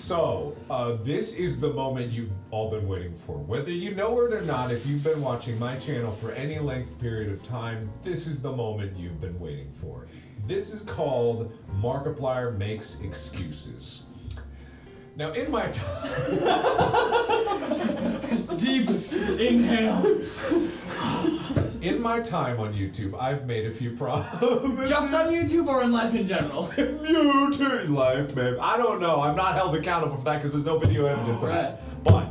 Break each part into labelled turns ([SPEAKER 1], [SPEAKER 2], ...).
[SPEAKER 1] So, this is the moment you've all been waiting for. Whether you know it or not, if you've been watching my channel for any length period of time, this is the moment you've been waiting for. This is called Markiplier Makes Excuses. Now, in my
[SPEAKER 2] Deep inhale.
[SPEAKER 1] In my time on YouTube, I've made a few promises.
[SPEAKER 2] Just on YouTube or in life in general?
[SPEAKER 1] YouTube life, man. I don't know. I'm not held accountable for that because there's no video evidence of that. But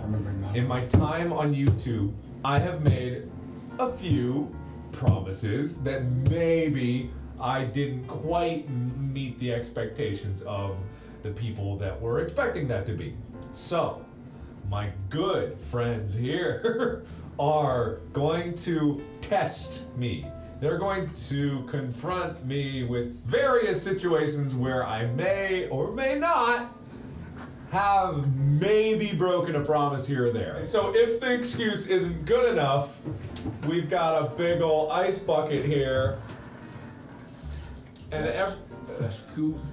[SPEAKER 1] in my time on YouTube, I have made a few promises that maybe I didn't quite meet the expectations of the people that were expecting that to be. So, my good friends here are going to test me. They're going to confront me with various situations where I may or may not have maybe broken a promise here or there. So if the excuse isn't good enough, we've got a big ol' ice bucket here. And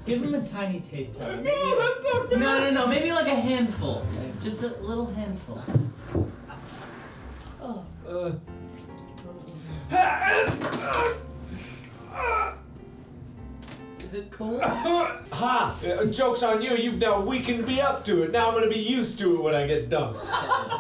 [SPEAKER 2] Give him a tiny taste of it.
[SPEAKER 1] No, that's not fair.
[SPEAKER 2] No. Maybe like a handful. Just a little handful. Oh. Is it cool?
[SPEAKER 1] Ha! Joke's on you. You've now weakened me up to it. Now I'm gonna be used to it when I get dumped.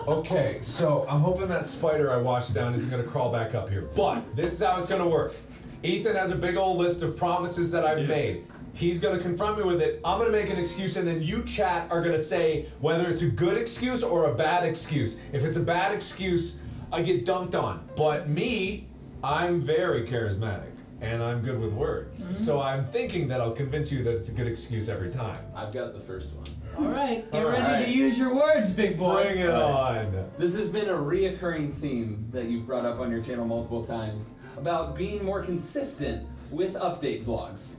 [SPEAKER 1] Okay, so I'm hoping that spider I washed down isn't gonna crawl back up here. But this is how it's gonna work. Ethan has a big old list of promises that I've made. He's gonna confront me with it. I'm gonna make an excuse, and then you, chat, are gonna say whether it's a good excuse or a bad excuse. If it's a bad excuse, I get dunked on. But me, I'm very charismatic, and I'm good with words. So I'm thinking that I'll convince you that it's a good excuse every time.
[SPEAKER 3] I've got the first one.
[SPEAKER 2] All right, get ready to use your words, big boy.
[SPEAKER 1] Bring it on.
[SPEAKER 3] This has been a reoccurring theme that you've brought up on your channel multiple times about being more consistent with update vlogs.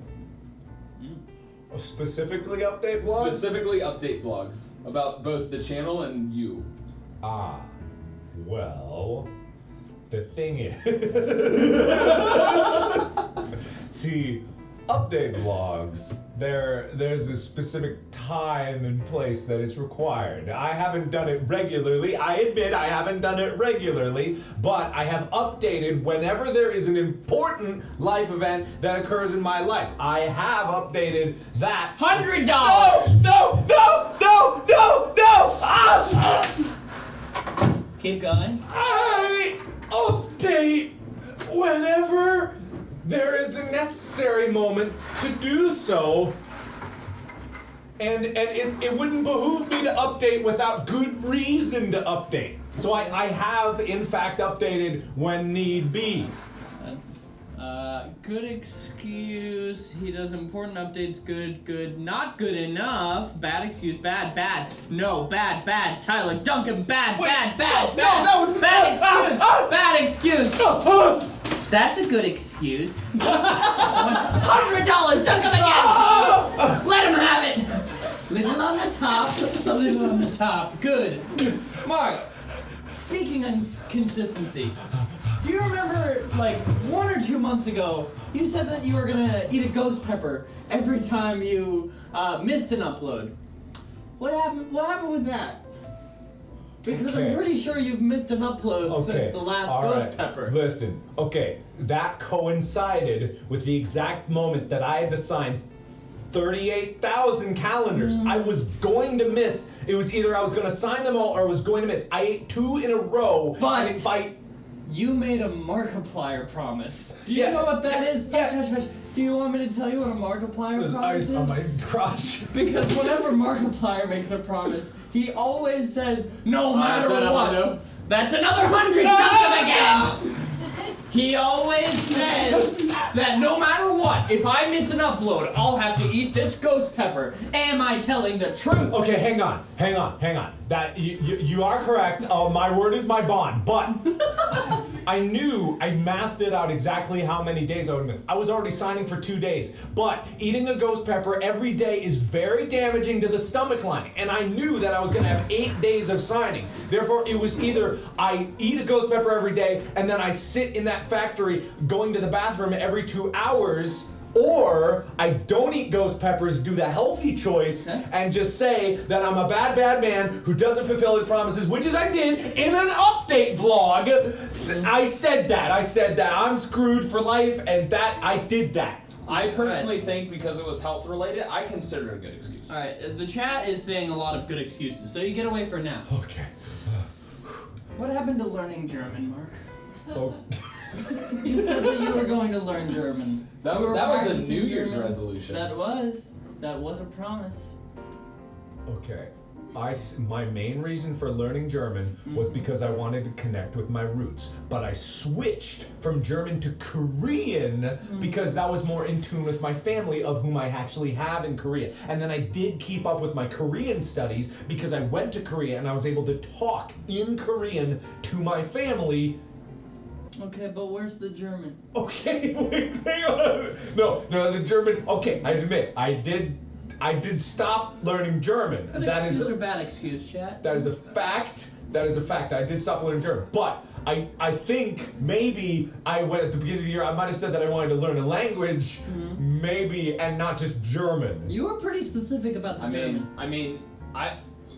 [SPEAKER 1] Specifically update vlogs?
[SPEAKER 3] Specifically update vlogs about both the channel and you.
[SPEAKER 1] Ah, well, the thing is, see, update vlogs, there's a specific time and place that it's required. I haven't done it regularly. I admit I haven't done it regularly, but I have updated whenever there is an important life event that occurs in my life. I have updated that.
[SPEAKER 2] $100.
[SPEAKER 1] No! Ah!
[SPEAKER 2] Keep going.
[SPEAKER 1] I update whenever there is a necessary moment to do so. And it wouldn't behoove me to update without good reason to update. So I have, in fact, updated when need be.
[SPEAKER 2] Good excuse. He does important updates. Good. Not good enough. Bad excuse. Bad. No, bad. Tyler Duncan. Bad.
[SPEAKER 1] No,
[SPEAKER 2] Bad excuse. Bad excuse. That's a good excuse. $100. Duncan again. Let him have it. Little on the top. A little on the top. Good. Mark. Speaking of consistency. Do you remember, like, 1 or 2 months ago, you said that you were gonna eat a ghost pepper every time you missed an upload? What happened with that? Because I'm pretty sure you've missed an upload since the last ghost pepper.
[SPEAKER 1] Listen, that coincided with the exact moment that I had to sign 38,000 calendars. I was going to miss. It was either I was gonna sign them all or I was going to miss. I ate 2 in a row.
[SPEAKER 2] But you made a Markiplier promise. Do you know what that is? Hush. Do you want me to tell you what a Markiplier
[SPEAKER 1] There's
[SPEAKER 2] promise
[SPEAKER 1] ice
[SPEAKER 2] is?
[SPEAKER 1] on my crotch.
[SPEAKER 2] Because whenever Markiplier makes a promise, he always says, no matter what. That's another 100 Duncan again! He always says that no matter what, if I miss an upload, I'll have to eat this ghost pepper. Am I telling the truth?
[SPEAKER 1] Okay, hang on. That you are correct. My word is my bond. But I mathed it out exactly how many days I would miss. I was already signing for 2 days. But eating a ghost pepper every day is very damaging to the stomach lining. And I knew that I was gonna have 8 days of signing. Therefore, it was either I eat a ghost pepper every day and then I sit in that factory going to the bathroom every 2 hours, Or I don't eat ghost peppers, do the healthy choice, and just say that I'm a bad, bad man who doesn't fulfill his promises, which is I did in an update vlog. I said that. I'm screwed for life, and that I did that.
[SPEAKER 3] I personally think because it was health related, I consider it a good excuse.
[SPEAKER 2] Alright, the chat is saying a lot of good excuses, so you get away for now.
[SPEAKER 1] Okay.
[SPEAKER 2] What happened to learning German, Mark?
[SPEAKER 1] Oh.
[SPEAKER 4] You said that you were going to learn German.
[SPEAKER 3] That
[SPEAKER 4] You were
[SPEAKER 3] was a
[SPEAKER 4] practicing
[SPEAKER 3] New Year's
[SPEAKER 4] German.
[SPEAKER 3] resolution.
[SPEAKER 4] That was a promise.
[SPEAKER 1] Okay. My main reason for learning German was because I wanted to connect with my roots. But I switched from German to Korean because that was more in tune with my family, of whom I actually have in Korea. And then I did keep up with my Korean studies because I went to Korea and I was able to talk in Korean to my family.
[SPEAKER 4] Okay, but where's the German?
[SPEAKER 1] Okay, wait, hang on. No, the German. Okay, I admit, I did stop learning German.
[SPEAKER 2] Good excuse or bad excuse, chat?
[SPEAKER 1] That is a fact. That is a fact. I did stop learning German. But I think maybe I went at the beginning of the year, I might have said that I wanted to learn a language, maybe, and not just German.
[SPEAKER 4] You were pretty specific about the German.
[SPEAKER 3] I mean,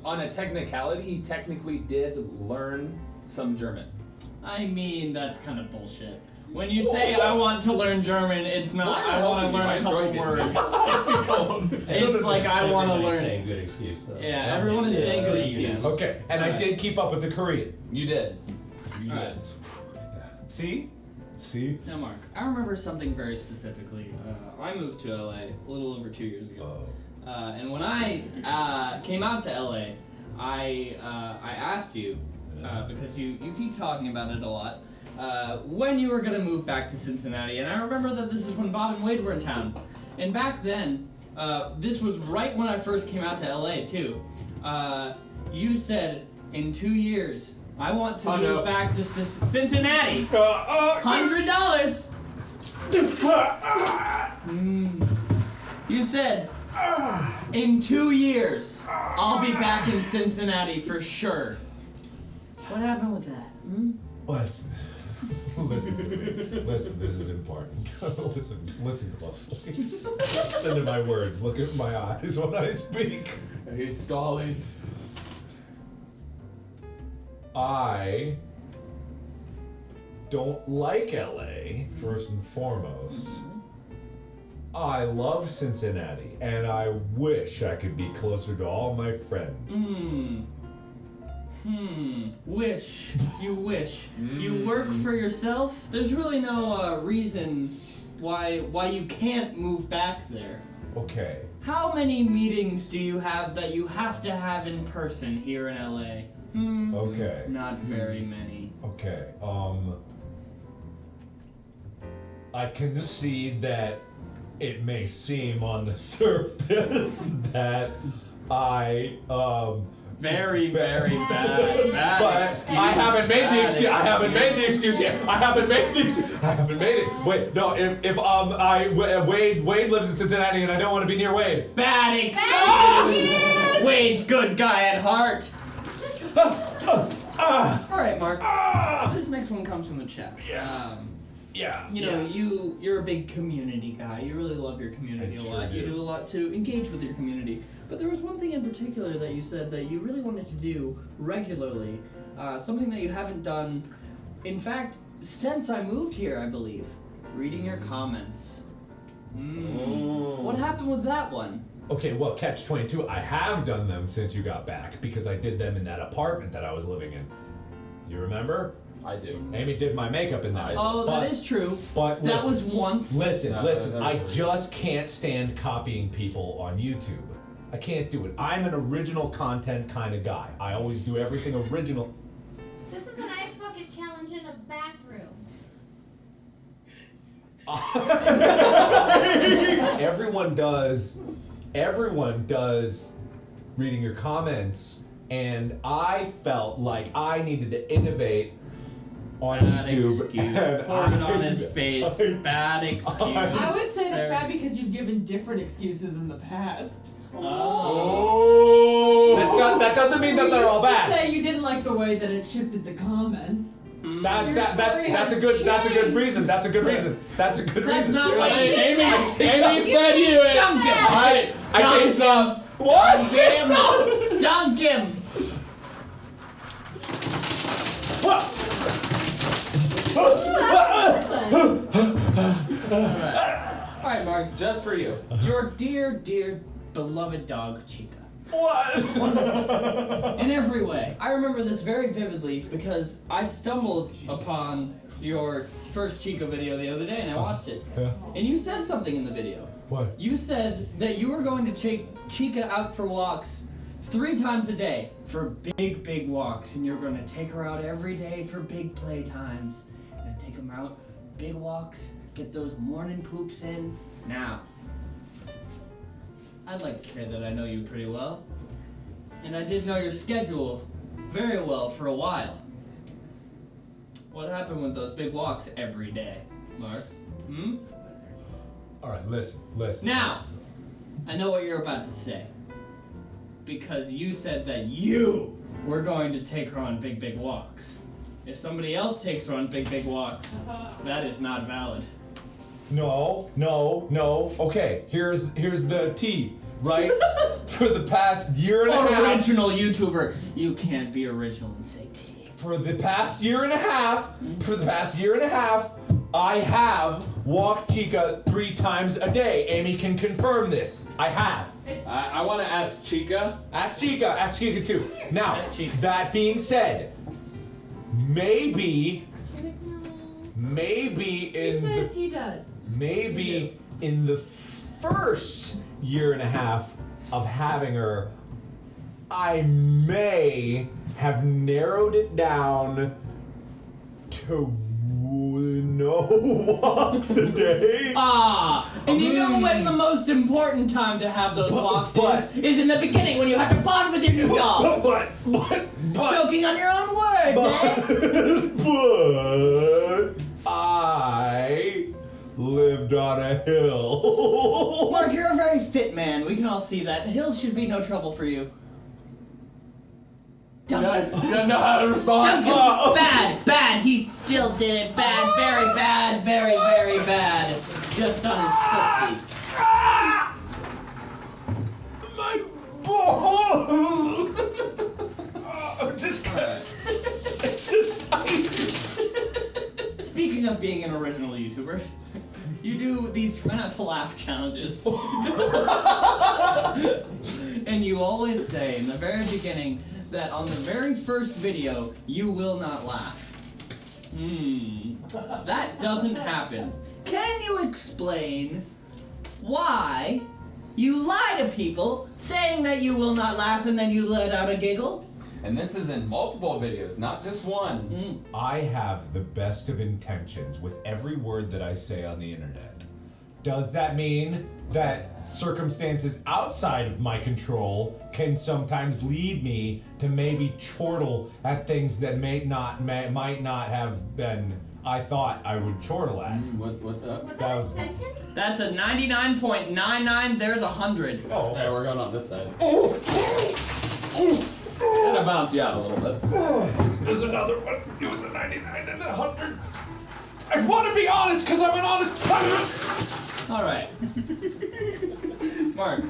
[SPEAKER 3] on a technicality, he technically did learn some German.
[SPEAKER 2] I mean, that's kind of bullshit. When you say I want to learn German, it's not I want to learn a couple words. It's like I want to learn.
[SPEAKER 5] Saying good excuse though.
[SPEAKER 2] Yeah, everyone is saying good excuse.
[SPEAKER 1] Okay, and I did keep up with the Korean.
[SPEAKER 3] You did. You
[SPEAKER 2] Alright.
[SPEAKER 3] did.
[SPEAKER 1] See?
[SPEAKER 2] Now, Mark, I remember something very specifically. I moved to LA a little over 2 years ago. And when I came out to LA, I asked you, because you keep talking about it a lot, when you were gonna move back to Cincinnati. And I remember that this is when Bob and Wade were in town. And back then, this was right when I first came out to LA too. You said, in 2 years, I want to move back to Cincinnati. $100. You said, in 2 years, I'll be back in Cincinnati for sure. What happened with that?
[SPEAKER 1] Listen, this is important. listen closely. Listen to my words. Look at my eyes when I speak.
[SPEAKER 3] He's stalling.
[SPEAKER 1] I don't like LA, first and foremost. I love Cincinnati, and I wish I could be closer to all my friends.
[SPEAKER 2] Wish. You wish. You work for yourself? There's really no reason why you can't move back there.
[SPEAKER 1] Okay.
[SPEAKER 2] How many meetings do you have that you have to have in person here in LA?
[SPEAKER 1] Okay.
[SPEAKER 2] Not very many.
[SPEAKER 1] Okay. I can see that it may seem on the surface that I
[SPEAKER 2] Very, very bad. Bad
[SPEAKER 1] but
[SPEAKER 2] excuse.
[SPEAKER 1] I haven't made the
[SPEAKER 2] Bad
[SPEAKER 1] excuse. I haven't made the excuse yet. I haven't made it. Wait, no. If Wade lives in Cincinnati and I don't want to be near Wade.
[SPEAKER 2] Bad excuse. Wade's good guy at heart. All right, Mark. This next one comes from the chat.
[SPEAKER 1] Yeah.
[SPEAKER 2] You know, you're a big community guy. You really love your community a lot. You do a lot to engage with your community. But there was one thing in particular that you said that you really wanted to do regularly. Something that you haven't done, in fact, since I moved here, I believe. Reading your comments. What happened with that one?
[SPEAKER 1] Okay, well, catch-22. I have done them since you got back because I did them in that apartment that I was living in. You remember?
[SPEAKER 3] I do.
[SPEAKER 1] Amy did my makeup in that.
[SPEAKER 2] Oh, that is true.
[SPEAKER 1] But
[SPEAKER 2] that
[SPEAKER 1] listen,
[SPEAKER 2] was once.
[SPEAKER 1] Listen.
[SPEAKER 3] that
[SPEAKER 1] I
[SPEAKER 3] was true.
[SPEAKER 1] just can't stand copying people on YouTube. I can't do it. I'm an original content kind of guy. I always do everything original.
[SPEAKER 6] This is an ice bucket challenge in a bathroom.
[SPEAKER 1] Everyone does reading your comments, and I felt like I needed to innovate on
[SPEAKER 2] Bad
[SPEAKER 1] YouTube.
[SPEAKER 2] excuse.
[SPEAKER 1] and
[SPEAKER 2] Poured it on his face. Bad excuse.
[SPEAKER 7] I would say that's
[SPEAKER 2] There.
[SPEAKER 7] bad because you've given different excuses in the past.
[SPEAKER 1] Oh! That doesn't mean that they're all
[SPEAKER 7] You used to
[SPEAKER 1] bad.
[SPEAKER 7] say you didn't like the way that it shifted the comments.
[SPEAKER 1] That's a good reason. That's a good reason. That's a good
[SPEAKER 2] That's
[SPEAKER 1] reason.
[SPEAKER 2] not what you
[SPEAKER 3] Amy
[SPEAKER 2] said.
[SPEAKER 3] fed you it.
[SPEAKER 2] Dunk him.
[SPEAKER 3] Alright, I think some.
[SPEAKER 1] What?
[SPEAKER 2] Dunk him.
[SPEAKER 3] Alright, Mark, just for you.
[SPEAKER 2] Your dear, dear, beloved dog, Chica.
[SPEAKER 1] What?
[SPEAKER 2] In every way. I remember this very vividly because I stumbled upon your first Chica video the other day and I watched it.
[SPEAKER 1] Yeah.
[SPEAKER 2] And you said something in the video.
[SPEAKER 1] What?
[SPEAKER 2] You said that you were going to take Chica out for walks 3 times a day for big, big walks. And you're going to take her out every day for big play times. And take them out, big walks, get those morning poops in. Now, I'd like to say that I know you pretty well. And I did know your schedule very well for a while. What happened with those big walks every day, Mark?
[SPEAKER 1] All right, listen.
[SPEAKER 2] Now, I know what you're about to say. Because you said that you were going to take her on big, big walks. If somebody else takes her on big, big walks, that is not valid.
[SPEAKER 1] No. Okay, here's the tea, right? For the past year and a half.
[SPEAKER 2] Original YouTuber. You can't be original and say tea.
[SPEAKER 1] For the past year and a half, I have walked Chica 3 times a day. Amy can confirm this. I have.
[SPEAKER 3] I want to ask Chica.
[SPEAKER 1] Ask Chica too. Now,
[SPEAKER 2] Ask Chica.
[SPEAKER 1] that being said, maybe
[SPEAKER 7] She
[SPEAKER 1] in
[SPEAKER 7] says he does.
[SPEAKER 1] in the first year and a half of having her, I may have narrowed it down to no walks a day.
[SPEAKER 2] And you know when the most important time to have those walks is in the beginning when you have to bond with your new dog.
[SPEAKER 1] But
[SPEAKER 2] Choking on your own words, eh?
[SPEAKER 1] but I lived on a hill.
[SPEAKER 2] Mark, you're a very fit man. We can all see that. Hills should be no trouble for you.
[SPEAKER 3] You don't know how to respond.
[SPEAKER 2] Duncan, bad. He still did it bad. Very bad. Very, very bad. Just on his footsies.
[SPEAKER 1] My balls! I'm just gonna. Just ice.
[SPEAKER 2] Speaking of being an original YouTuber, you do these try not to laugh challenges. And you always say in the very beginning that on the very first video, you will not laugh. That doesn't happen. Can you explain why you lie to people saying that you will not laugh and then you let out a giggle?
[SPEAKER 3] And this is in multiple videos, not just one.
[SPEAKER 1] I have the best of intentions with every word that I say on the internet. Does that mean that circumstances outside of my control can sometimes lead me to maybe chortle at things that might not have been I thought I would chortle at?
[SPEAKER 3] What the?
[SPEAKER 6] Was that a sentence?
[SPEAKER 2] That's a 99.99, there's 100.
[SPEAKER 1] Oh.
[SPEAKER 3] Okay, we're going on this side. Gonna bounce you out a little bit.
[SPEAKER 1] There's another one. It was a 99 and a 100. I want to be honest because I'm an honest.
[SPEAKER 2] All right. Mark.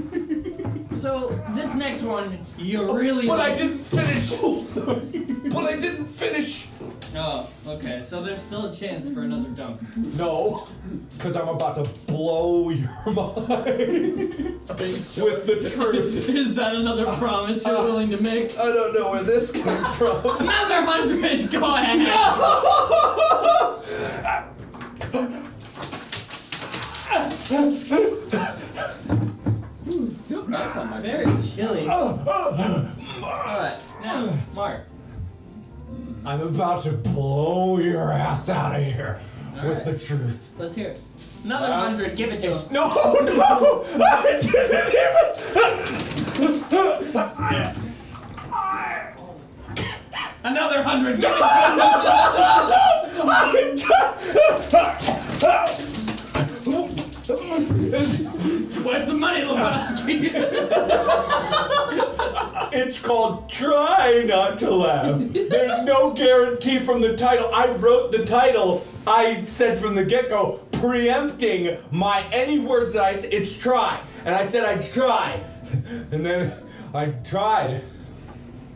[SPEAKER 2] So this next one, you really.
[SPEAKER 1] But I didn't finish. Oh, sorry. But I didn't finish.
[SPEAKER 2] Oh, okay. So there's still a chance for another dunk.
[SPEAKER 1] No, because I'm about to blow your mind with the truth.
[SPEAKER 2] Is that another promise you're willing to make?
[SPEAKER 1] I don't know where this came from.
[SPEAKER 2] Another 100. Go ahead.
[SPEAKER 3] Feels nice on my
[SPEAKER 2] Very chilly. All right. Now, Mark.
[SPEAKER 1] I'm about to blow your ass out of here with
[SPEAKER 2] right.
[SPEAKER 1] the truth.
[SPEAKER 2] Let's hear it. Another 100. Give it to him.
[SPEAKER 1] No! I didn't even.
[SPEAKER 2] Another 100. Give it to him. Where's the money, Lebowski?
[SPEAKER 1] It's called Try Not to Laugh. There's no guarantee from the title. I wrote the title. I said from the get-go, preempting any words that I said, it's try. And I said I'd try. And then I tried.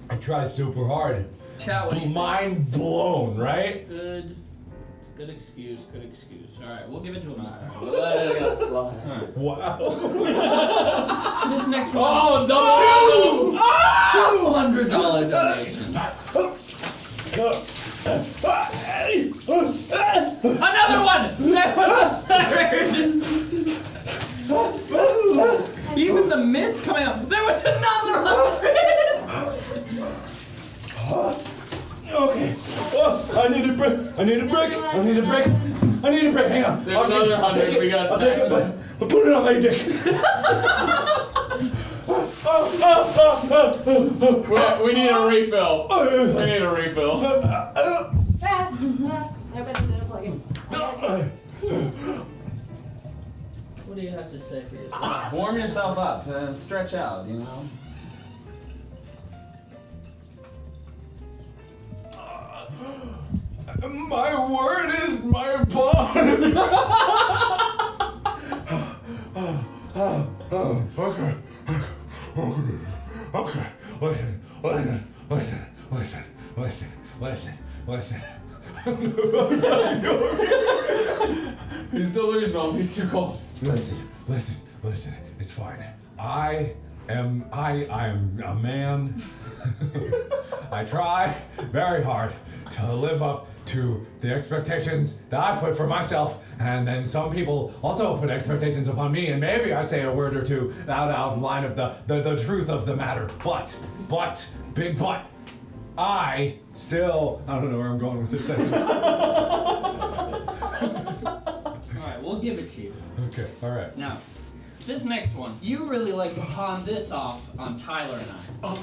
[SPEAKER 1] I tried super hard.
[SPEAKER 2] Chat, what do you think?
[SPEAKER 1] Mind blown, right?
[SPEAKER 2] Good. It's a good excuse. Good excuse. All right, we'll give it to him this time.
[SPEAKER 3] We'll let it go slide.
[SPEAKER 2] All right.
[SPEAKER 1] Wow.
[SPEAKER 2] This next one.
[SPEAKER 3] Oh,
[SPEAKER 2] $200 donation. Another one! That was a third! Even the mist coming up. There was another 100!
[SPEAKER 1] Okay. I need a break. I need a break. I need a break. I need a break. Hang on.
[SPEAKER 3] There's another 100. We got
[SPEAKER 1] I'll take it, but put it on my dick.
[SPEAKER 3] We need a refill. We need a refill.
[SPEAKER 6] Nobody did a plug-in.
[SPEAKER 2] What do you have to say for yourself?
[SPEAKER 3] Warm yourself up and stretch out, you know?
[SPEAKER 1] My word is my bond. Okay. Okay. Listen.
[SPEAKER 3] He's delusional. He's too cold.
[SPEAKER 1] Listen. It's fine. I am a man. I try very hard to live up to the expectations that I put for myself, and then some people also put expectations upon me, and maybe I say a word or two out of line of the truth of the matter. But, big but, I don't know where I'm going with this sentence.
[SPEAKER 2] Alright, we'll give it to you.
[SPEAKER 1] Okay, alright.
[SPEAKER 2] Now, this next one, you really like to pawn this off on Tyler and I.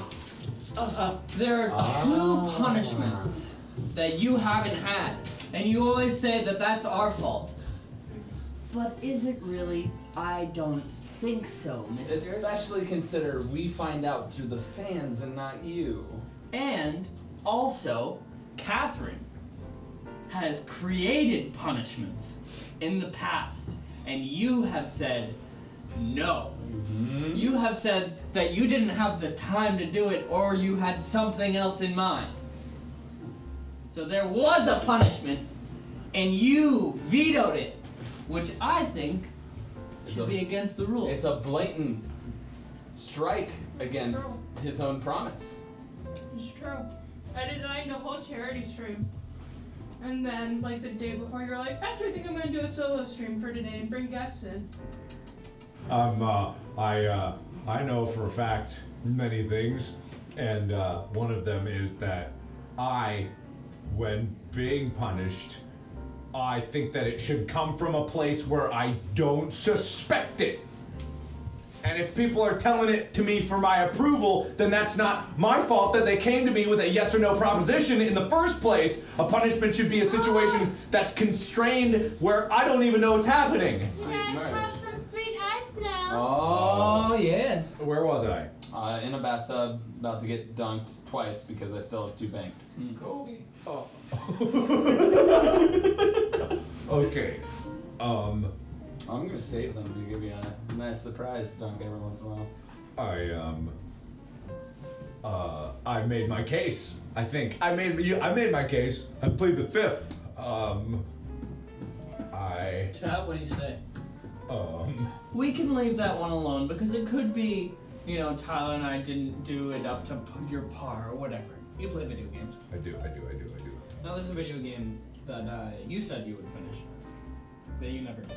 [SPEAKER 2] There are two punishments that you haven't had, and you always say that that's our fault. But is it really? I don't think so, mister.
[SPEAKER 3] Especially consider we find out through the fans and not you.
[SPEAKER 2] And also, Catherine has created punishments in the past, and you have said no.
[SPEAKER 3] Mm-hmm.
[SPEAKER 2] You have said that you didn't have the time to do it, or you had something else in mind. So there was a punishment, and you vetoed it, which I think should be against the rules.
[SPEAKER 3] It's a blatant strike against his own promise.
[SPEAKER 5] It's true. I designed a whole charity stream. And then, like, the day before, you're like, actually, I think I'm going to do a solo stream for today and bring guests in.
[SPEAKER 1] I know for a fact many things, and one of them is that when being punished, I think that it should come from a place where I don't suspect it. And if people are telling it to me for my approval, then that's not my fault that they came to me with a yes or no proposition in the first place. A punishment should be a situation that's constrained where I don't even know what's happening.
[SPEAKER 6] You guys have some sweet ice now.
[SPEAKER 3] Oh, yes.
[SPEAKER 1] Where was I?
[SPEAKER 3] In a bathtub, about to get dunked twice because I still have 2 banked.
[SPEAKER 1] Kobe. Oh. Okay.
[SPEAKER 3] I'm gonna save them to give you a nice surprise dunk every once in a while.
[SPEAKER 1] I made my case. I think I made my case. I plead the fifth.
[SPEAKER 2] Chat, what do you say?
[SPEAKER 1] Um,
[SPEAKER 2] We can leave that one alone because it could be, Tyler and I didn't do it up to your par or whatever. You play video games.
[SPEAKER 1] I do.
[SPEAKER 2] Now there's a video game that you said you would finish that you never did.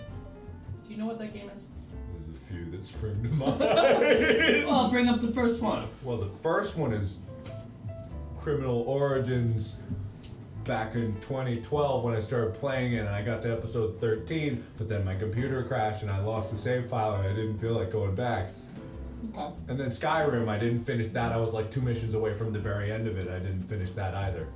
[SPEAKER 2] Do you know what that game is?
[SPEAKER 1] There's a few that spring to mind.
[SPEAKER 2] Well, I'll bring up the first one.
[SPEAKER 1] Well, the first one is Criminal Origins. Back in 2012 when I started playing it and I got to episode 13, but then my computer crashed and I lost the save file and I didn't feel like going back.
[SPEAKER 2] Okay.
[SPEAKER 1] And then Skyrim, I didn't finish that. I was like 2 missions away from the very end of it. I didn't finish that either.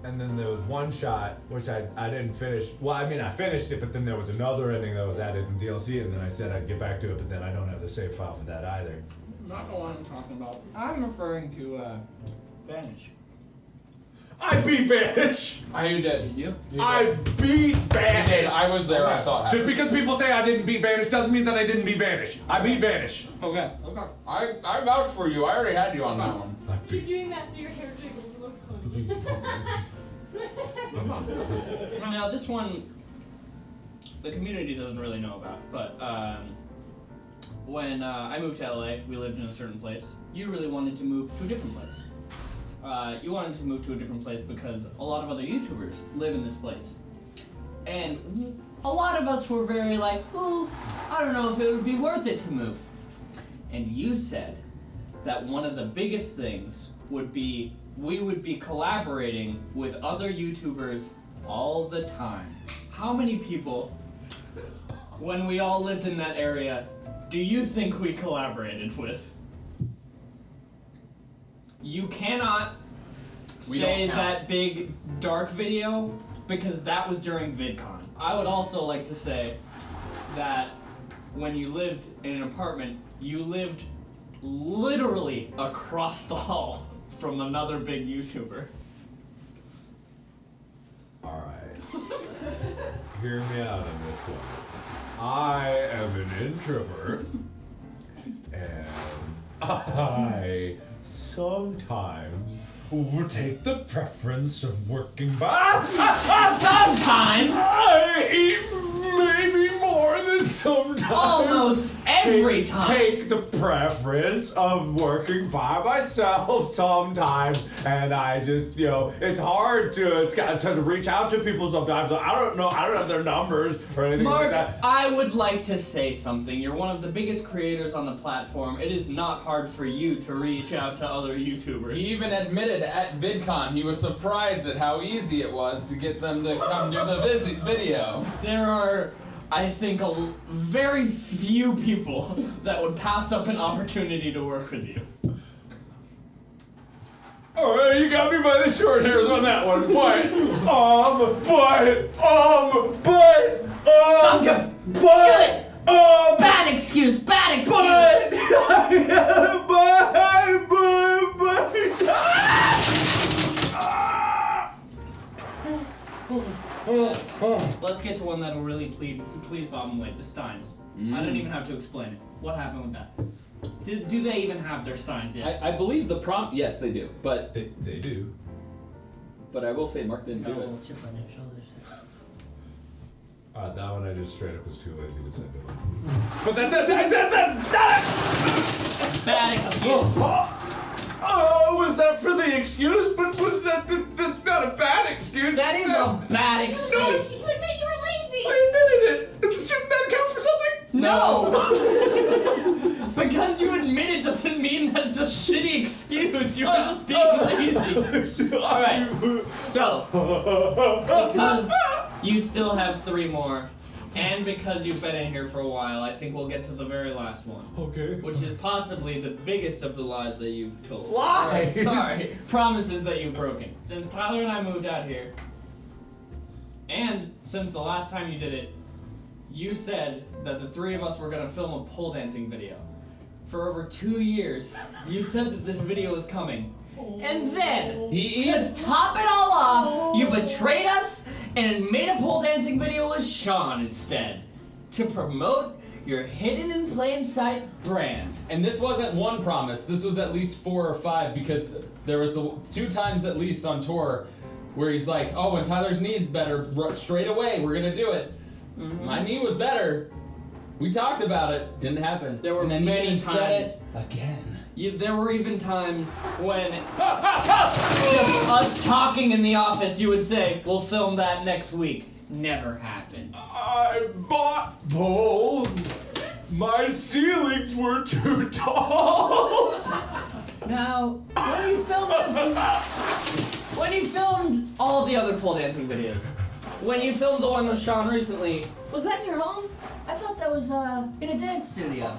[SPEAKER 1] And then there was One Shot, which I didn't finish. Well, I mean, I finished it, but then there was another ending that was added in DLC, and then I said I'd get back to it, but then I don't have the save file for that either.
[SPEAKER 2] not the one I'm talking about. I'm referring to Vanish.
[SPEAKER 1] I beat Vanish.
[SPEAKER 3] You did.
[SPEAKER 2] You?
[SPEAKER 1] I beat Vanish.
[SPEAKER 3] You did. I was there. I saw it happen.
[SPEAKER 1] Just because people say I didn't beat Vanish doesn't mean that I didn't beat Vanish. I beat Vanish.
[SPEAKER 2] Okay.
[SPEAKER 3] I vouch for you. I already had you on that one.
[SPEAKER 5] Keep doing that so your hair jiggles. It looks funny.
[SPEAKER 2] Now this one, the community doesn't really know about, but when I moved to LA, we lived in a certain place. You really wanted to move to a different place. You wanted to move to a different place because a lot of other YouTubers live in this place. And a lot of us were very like, ooh, I don't know if it would be worth it to move. And you said that one of the biggest things would be we would be collaborating with other YouTubers all the time. How many people, when we all lived in that area, do you think we collaborated with? You cannot say that big dark video because that was during VidCon. I would also like to say that when you lived in an apartment, you lived literally across the hall from another big YouTuber.
[SPEAKER 1] Alright. Hear me out on this one. I am an introvert, and I sometimes will take the preference of working by.
[SPEAKER 2] Sometimes!
[SPEAKER 1] I eat maybe more than sometimes.
[SPEAKER 2] Almost every time.
[SPEAKER 1] Take the preference of working by myself sometimes, and I just, it's hard to reach out to people sometimes. I don't have their numbers or anything
[SPEAKER 2] Mark,
[SPEAKER 1] like that.
[SPEAKER 2] I would like to say something. You're one of the biggest creators on the platform. It is not hard for you to reach out to other YouTubers.
[SPEAKER 3] He even admitted at VidCon he was surprised at how easy it was to get them to come do the video.
[SPEAKER 2] There are, I think, very few people that would pass up an opportunity to work with you.
[SPEAKER 1] Alright, you got me by the short hairs on that one,
[SPEAKER 2] Duncan! Bad excuse! Bad excuse! Let's get to one that'll really please Bob and Wade, the Steins. I don't even have to explain it. What happened with that? Do they even have their Steins yet?
[SPEAKER 3] I believe the yes, they do, but
[SPEAKER 1] They do.
[SPEAKER 3] But I will say Mark didn't
[SPEAKER 2] Got a
[SPEAKER 3] do it.
[SPEAKER 2] little chip on your shoulders.
[SPEAKER 1] That one I just straight up was too lazy to send it.
[SPEAKER 2] But that's bad excuse.
[SPEAKER 1] Was that for the excuse? But that's not a bad excuse.
[SPEAKER 2] That is a bad
[SPEAKER 6] You
[SPEAKER 2] excuse.
[SPEAKER 6] admit you were lazy.
[SPEAKER 1] I admitted it. Shouldn't that count for something?
[SPEAKER 2] No! Because you admit it doesn't mean that it's a shitty excuse. You're just being lazy. Alright, so, because you still have 3 more, and because you've been in here for a while, I think we'll get to the very last one.
[SPEAKER 1] Okay.
[SPEAKER 2] Which is possibly the biggest of the lies that you've told.
[SPEAKER 1] Lies?
[SPEAKER 2] Sorry, promises that you've broken. Since Tyler and I moved out here, and since the last time you did it, you said that the 3 of us were gonna film a pole dancing video. For over 2 years, you said that this video was coming. And then, to top it all off, you betrayed us and made a pole dancing video with Sean instead. To promote your hidden in plain sight brand.
[SPEAKER 3] And this wasn't one promise, this was at least 4 or 5 because there was the 2 times at least on tour where he's like, oh, when Tyler's knee's better, straight away, we're gonna do it. My knee was better. We talked about it, didn't happen.
[SPEAKER 2] There were
[SPEAKER 3] and then
[SPEAKER 2] many
[SPEAKER 3] he said
[SPEAKER 2] times.
[SPEAKER 3] it again.
[SPEAKER 2] There were even times when just us talking in the office, you would say, we'll film that next week. Never happened.
[SPEAKER 1] I bought poles. My ceilings were too tall.
[SPEAKER 2] Now, when you filmed when you filmed all the other pole dancing videos, when you filmed the one with Sean recently, was that in your home? I thought that was in a dance studio.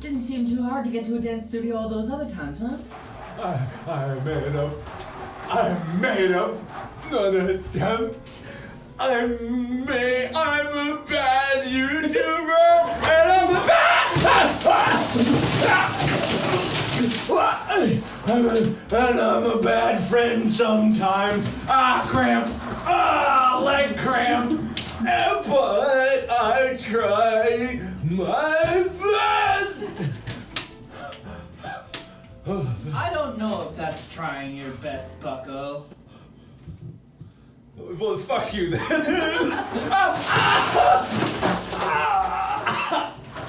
[SPEAKER 2] Didn't seem too hard to get to a dance studio all those other times, huh?
[SPEAKER 1] I made up an attempt. I'm a bad YouTuber, and I'm a bad. And I'm a bad friend sometimes. Cramp. Leg cramp. But I try my best.
[SPEAKER 2] I don't know if that's trying your best, bucko.
[SPEAKER 1] Well, fuck you then.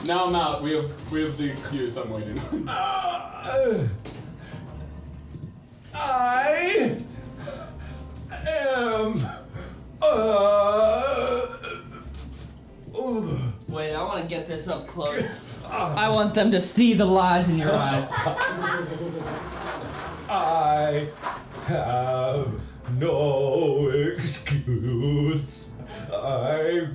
[SPEAKER 3] Now I'm out. We have the excuse I'm waiting on.
[SPEAKER 1] I am.
[SPEAKER 2] Wait, I want to get this up close. I want them to see the lies in your eyes.
[SPEAKER 1] I have no excuse. I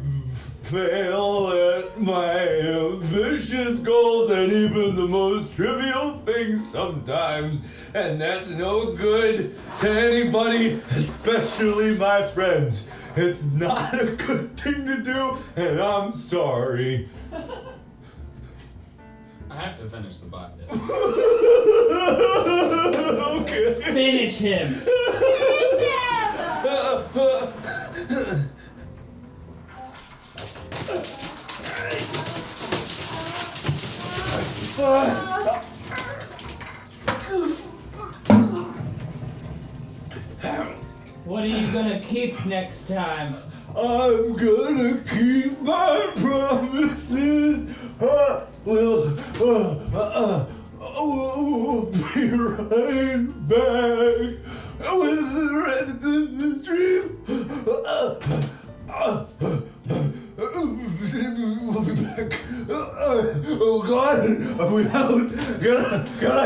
[SPEAKER 1] fail at my ambitious goals and even the most trivial things sometimes. And that's no good to anybody, especially my friends. It's not a good thing to do, and I'm sorry.
[SPEAKER 3] I have to finish the bot.
[SPEAKER 1] Okay.
[SPEAKER 2] Finish him. What are you gonna keep next time?
[SPEAKER 1] I'm gonna keep my promises. We'll be right back with the rest of the stream. We'll be back. Oh God, are we out? Can I